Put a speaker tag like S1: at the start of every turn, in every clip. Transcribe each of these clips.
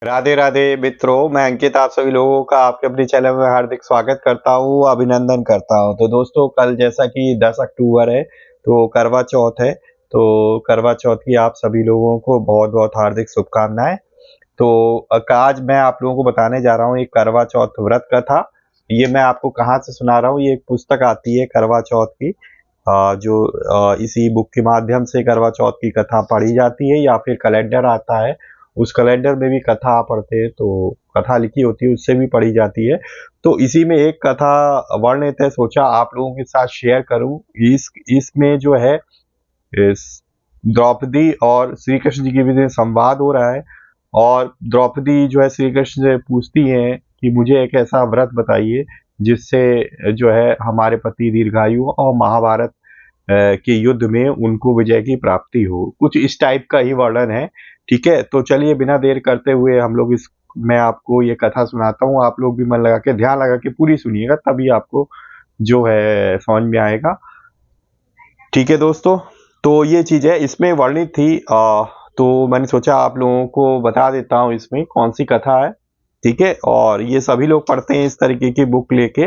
S1: राधे राधे मित्रों, मैं अंकित आप सभी लोगों का आपके अपने चैनल में हार्दिक स्वागत करता हूँ, अभिनंदन करता हूँ। तो दोस्तों, कल जैसा कि 10 अक्टूबर है तो करवा चौथ है। तो करवा चौथ की आप सभी लोगों को बहुत बहुत हार्दिक शुभकामनाएं। तो आज मैं आप लोगों को बताने जा रहा हूँ एक करवा चौथ व्रत कथा। ये मैं आपको कहाँ से सुना रहा हूँ, ये एक पुस्तक आती है करवा चौथ की, इसी बुक के माध्यम से करवा चौथ की कथा पढ़ी जाती है, या फिर कैलेंडर आता है, उस कैलेंडर में भी कथा पढ़ते हैं, तो कथा लिखी होती है उससे भी पढ़ी जाती है। तो इसी में एक कथा वर्णित है, सोचा आप लोगों के साथ शेयर करूं। इसमें जो है इस द्रौपदी और श्री कृष्ण जी के बीच में संवाद हो रहा है, और द्रौपदी जो है श्री कृष्ण से पूछती हैं कि मुझे एक ऐसा व्रत बताइए जिससे जो है हमारे पति दीर्घायु और महाभारत के युद्ध में उनको विजय की प्राप्ति हो। कुछ इस टाइप का ही वर्णन है। ठीक है, तो चलिए बिना देर करते हुए हम लोग मैं आपको ये कथा सुनाता हूँ। आप लोग भी मन लगा के ध्यान लगा के पूरी सुनिएगा, तभी आपको जो है समझ में आएगा। ठीक है दोस्तों, तो ये चीज है इसमें वर्णित थी। तो मैंने सोचा आप लोगों को बता देता हूँ इसमें कौन सी कथा है। ठीक है, और ये सभी लोग पढ़ते हैं इस तरीके की बुक लेके।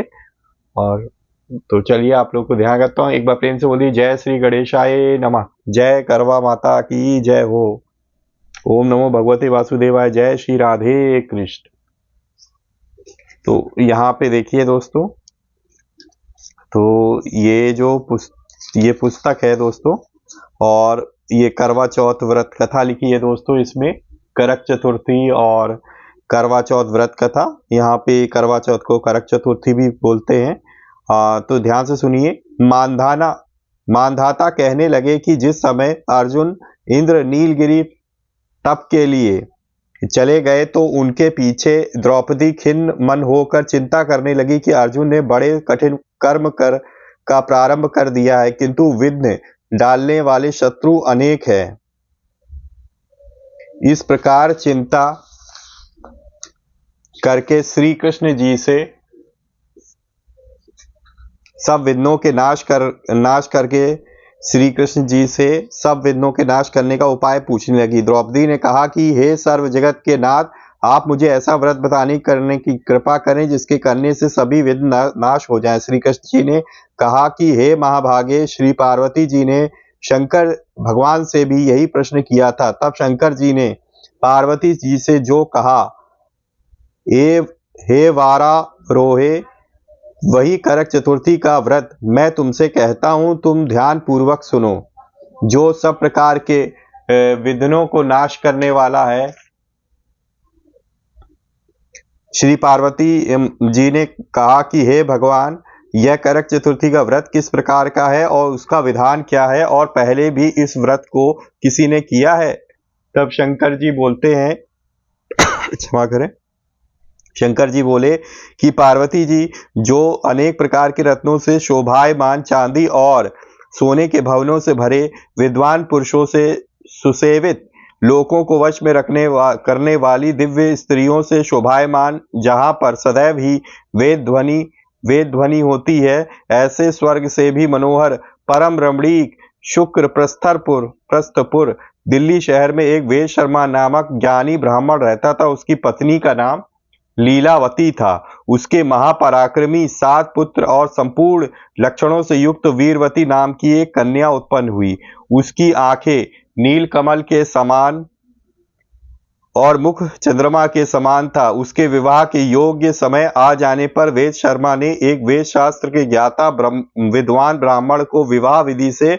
S1: और तो चलिए आप लोग को ध्यान करता हूँ, एक बार प्रेम से बोलिए जय श्री गणेशाय नमः। जय करवा माता की जय हो। ओम नमो भगवते वासुदेवाय। जय श्री राधे कृष्ण। तो यहाँ पे देखिए दोस्तों, तो ये पुस्तक है दोस्तों, और ये करवा चौथ व्रत कथा लिखी है दोस्तों। इसमें करक चतुर्थी और करवा चौथ व्रत कथा, यहाँ पे करवा चौथ को करक चतुर्थी भी बोलते हैं। तो ध्यान से सुनिए। मानधाता कहने लगे कि जिस समय अर्जुन इंद्र नीलगिरी तप के लिए चले गए तो उनके पीछे द्रौपदी खिन्न मन होकर चिंता करने लगी कि अर्जुन ने बड़े कठिन कर्म का प्रारंभ कर दिया है, किंतु विघ्न डालने वाले शत्रु अनेक है। इस प्रकार चिंता करके श्री कृष्ण जी से सब विघ्नों के नाश करके श्री कृष्ण जी से सब विघ्नों के नाश करने का उपाय पूछने लगी। द्रौपदी ने कहा कि हे सर्व जगत के नाथ, आप मुझे ऐसा व्रत करने की कृपा करें जिसके करने से सभी विघ्न नाश हो जाएं। श्री कृष्ण जी ने कहा कि हे महाभागे, श्री पार्वती जी ने शंकर भगवान से भी यही प्रश्न किया था। तब शंकर जी ने पार्वती जी से जो कहा, हे वारा रोहे, वही करक चतुर्थी का व्रत मैं तुमसे कहता हूं, तुम ध्यान पूर्वक सुनो। जो सब प्रकार के विघ्नों को नाश करने वाला है। श्री पार्वती जी ने कहा कि हे भगवान, यह करक चतुर्थी का व्रत किस प्रकार का है और उसका विधान क्या है, और पहले भी इस व्रत को किसी ने किया है। तब शंकर जी बोलते हैं क्षमा करें, शंकर जी बोले कि पार्वती जी, जो अनेक प्रकार के रत्नों से शोभायमान चांदी और सोने के भवनों से भरे विद्वान पुरुषों से सुसेवित, लोकों को वश में करने वाली दिव्य स्त्रियों से शोभायमान, जहां पर सदैव ही वेद ध्वनि होती है, ऐसे स्वर्ग से भी मनोहर परम रमणीक शुक्र प्रस्थपुर दिल्ली शहर में एक वेद शर्मा नामक ज्ञानी ब्राह्मण रहता था। उसकी पत्नी का नाम लीलावती था। उसके महापराक्रमी 7 पुत्र और संपूर्ण लक्षणों से युक्त वीरवती नाम की एक कन्या उत्पन्न हुई। उसकी आंखें नीलकमल के समान और मुख चंद्रमा के समान था। उसके विवाह के योग्य समय आ जाने पर वेद शर्मा ने एक वेद शास्त्र के ज्ञाता विद्वान ब्राह्मण को विवाह विधि से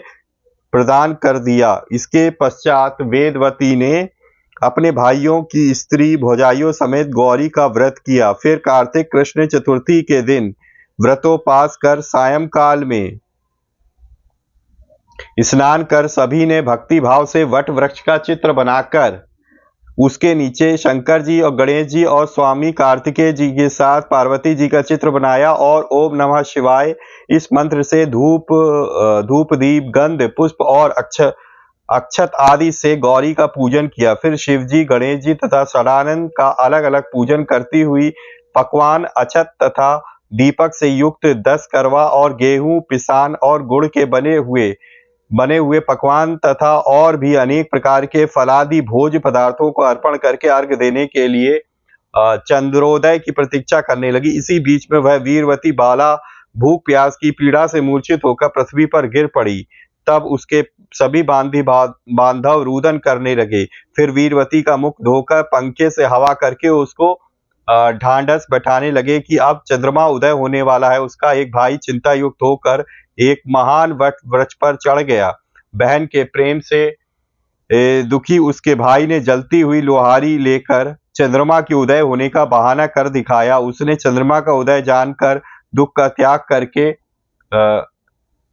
S1: प्रदान कर दिया। इसके पश्चात वेदवती ने अपने भाइयों की स्त्री भौजाइयों समेत गौरी का व्रत किया। फिर कार्तिक कृष्ण चतुर्थी के दिन व्रतोपास कर सायंकाल में स्नान कर सभी ने भक्ति भाव से वट वृक्ष का चित्र बनाकर उसके नीचे शंकर जी और गणेश जी और स्वामी कार्तिकेय जी के साथ पार्वती जी का चित्र बनाया, और ओम नमः शिवाय इस मंत्र से धूप दीप गंध पुष्प और अक्षत आदि से गौरी का पूजन किया। फिर शिव जी, गणेश जी तथा सदानंद का अलग अलग पूजन करती हुई पकवान अक्षत तथा दीपक से युक्त 10 करवा और गेहूं, पिसान और गुड़ के बने हुए बने हुए पकवान तथा और भी अनेक प्रकार के फलादि भोज्य पदार्थों को अर्पण करके अर्घ देने के लिए चंद्रोदय की प्रतीक्षा करने लगी। इसी बीच में वह वीरवती बाला भूख प्यास की पीड़ा से मूर्छित होकर पृथ्वी पर गिर पड़ी। तब उसके सभी बांधव रुदन करने लगे। फिर वीरवती का मुख धोकर पंखे से हवा करके उसको ढांढस बैठाने लगे कि अब चंद्रमा उदय होने वाला है। उसका एक भाई चिंता युक्त होकर एक महान वट वृक्ष पर चढ़ गया। बहन के प्रेम से दुखी उसके भाई ने जलती हुई लोहारी लेकर चंद्रमा के उदय होने का बहाना कर दिखाया। उसने चंद्रमा का उदय जानकर दुख का त्याग करके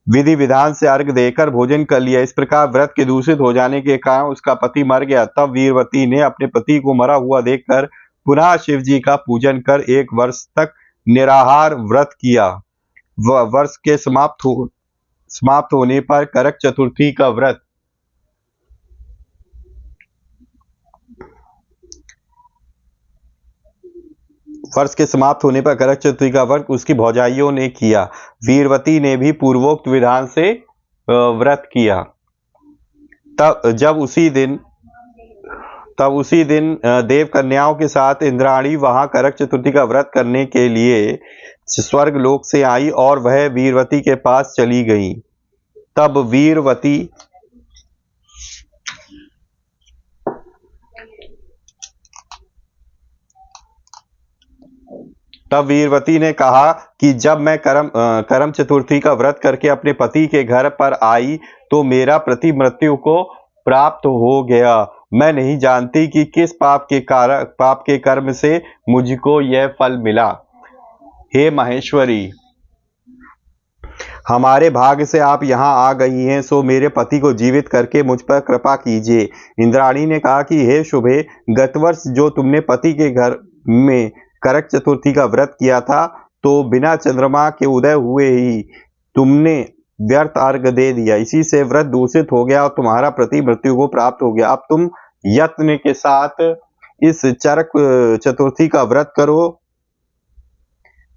S1: विधि विधान से अर्घ देकर भोजन कर लिया। इस प्रकार व्रत के दूषित हो जाने के कारण उसका पति मर गया। तब वीरवती ने अपने पति को मरा हुआ देखकर पुनः शिव जी का पूजन कर 1 वर्ष तक निराहार व्रत किया। वर्ष के समाप्त होने पर करक चतुर्थी का व्रत उसकी भौजाइयों ने किया। वीरवती ने भी पूर्वोक्त विधान से व्रत किया। तब उसी दिन देव कन्याओं के साथ इंद्राणी वहां करक चतुर्थी का व्रत करने के लिए स्वर्ग लोक से आई और वह वीरवती के पास चली गई। तब वीरवती ने कहा कि जब मैं करम चतुर्थी का व्रत करके अपने पति के घर पर आई तो मेरा पति मृत्यु को प्राप्त हो गया। मैं नहीं जानती कि किस पाप के कर्म से मुझको यह फल मिला। हे महेश्वरी, हमारे भाग्य से आप यहाँ आ गई हैं, सो मेरे पति को जीवित करके मुझ पर कृपा कीजिए। इंद्राणी ने कहा कि हे शुभे, गत वर्ष जो तुमने पति के घर में करक चतुर्थी का व्रत किया था तो बिना चंद्रमा के उदय हुए ही तुमने व्यर्थ अर्घ दे दिया। इसी से व्रत दूषित हो गया और तुम्हारा पति मृत्यु को प्राप्त हो गया। अब तुम यत्न के साथ इस करक चतुर्थी का व्रत करो।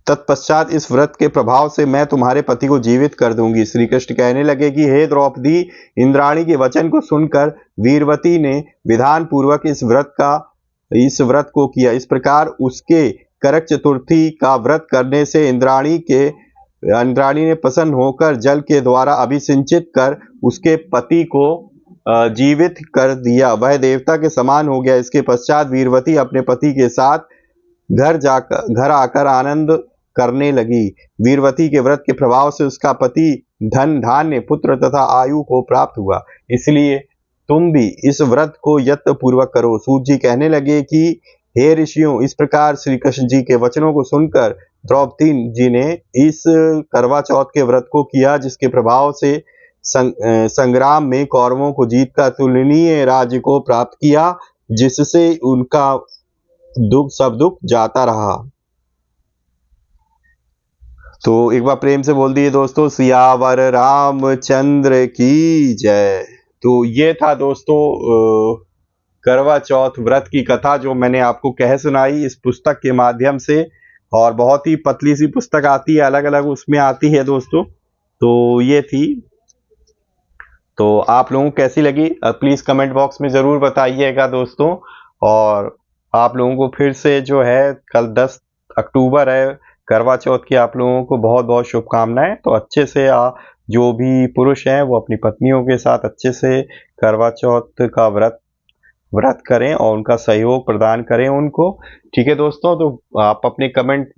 S1: तत्पश्चात इस व्रत के प्रभाव से मैं तुम्हारे पति को जीवित कर दूंगी। श्री कृष्ण कहने लगे कि हे द्रौपदी, इंद्राणी के वचन को सुनकर वीरवती ने विधान पूर्वक इस व्रत को किया। इस प्रकार उसके करक चतुर्थी का व्रत करने से इंद्राणी ने प्रसन्न होकर जल के द्वारा अभिसिंचित कर उसके पति को जीवित कर दिया। वह देवता के समान हो गया। इसके पश्चात वीरवती अपने पति के साथ घर आकर आनंद करने लगी। वीरवती के व्रत के प्रभाव से उसका पति धन धान्य पुत्र तथा आयु को प्राप्त हुआ। इसलिए तुम भी इस व्रत को यत्न पूर्वक करो। सूत जी कहने लगे कि हे ऋषियों, इस प्रकार श्री कृष्ण जी के वचनों को सुनकर द्रौपदी जी ने इस करवा चौथ के व्रत को किया, जिसके प्रभाव से संग्राम में कौरवों को जीतकर तुलनीय राज्य को प्राप्त किया, जिससे उनका सब दुख जाता रहा। तो एक बार प्रेम से बोल दिए दोस्तों, सियावर रामचंद्र की जय। तो ये था दोस्तों करवा चौथ व्रत की कथा जो मैंने आपको कह सुनाई इस पुस्तक के माध्यम से। और बहुत ही पतली सी पुस्तक आती है, अलग अलग उसमें आती है दोस्तों। तो ये थी। तो आप लोगों को कैसी लगी प्लीज़ कमेंट बॉक्स में ज़रूर बताइएगा दोस्तों। और आप लोगों को फिर से जो है कल 10 अक्टूबर है करवा चौथ की, आप लोगों को बहुत बहुत शुभकामनाएं। तो अच्छे से जो भी पुरुष हैं वो अपनी पत्नियों के साथ अच्छे से करवा चौथ का व्रत करें और उनका सहयोग प्रदान करें उनको। ठीक है दोस्तों, तो आप अपने कमेंट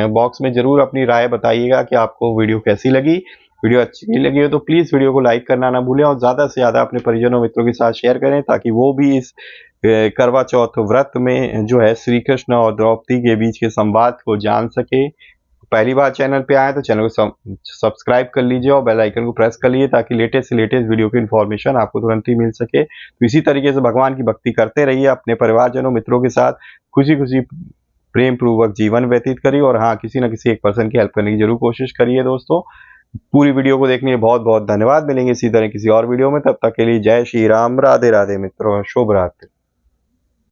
S1: बॉक्स में ज़रूर अपनी राय बताइएगा कि आपको वीडियो कैसी लगी। वीडियो अच्छी लगी हो तो प्लीज़ वीडियो को लाइक करना ना भूलें और ज़्यादा से ज़्यादा अपने परिजनों मित्रों के साथ शेयर करें, ताकि वो भी इस करवा चौथ व्रत में जो है श्री कृष्ण और द्रौपदी के बीच के संवाद को जान सके। पहली बार चैनल पे आए तो चैनल को सब्सक्राइब कर लीजिए और बेल आइकन को प्रेस कर लीजिए, ताकि लेटेस्ट से लेटेस्ट वीडियो की इन्फॉर्मेशन आपको तुरंत ही मिल सके। तो इसी तरीके से भगवान की भक्ति करते रहिए, अपने परिवारजनों मित्रों के साथ खुशी खुशी प्रेम पूर्वक जीवन व्यतीत करिए। और हाँ, किसी न किसी एक पर्सन की हेल्प करने की जरूर कोशिश करिए दोस्तों। पूरी वीडियो को देखने के लिए बहुत बहुत धन्यवाद। मिलेंगे इसी तरह किसी और वीडियो में, तब तक के लिए जय श्री राम, राधे राधे मित्रों, शुभ रात्रि।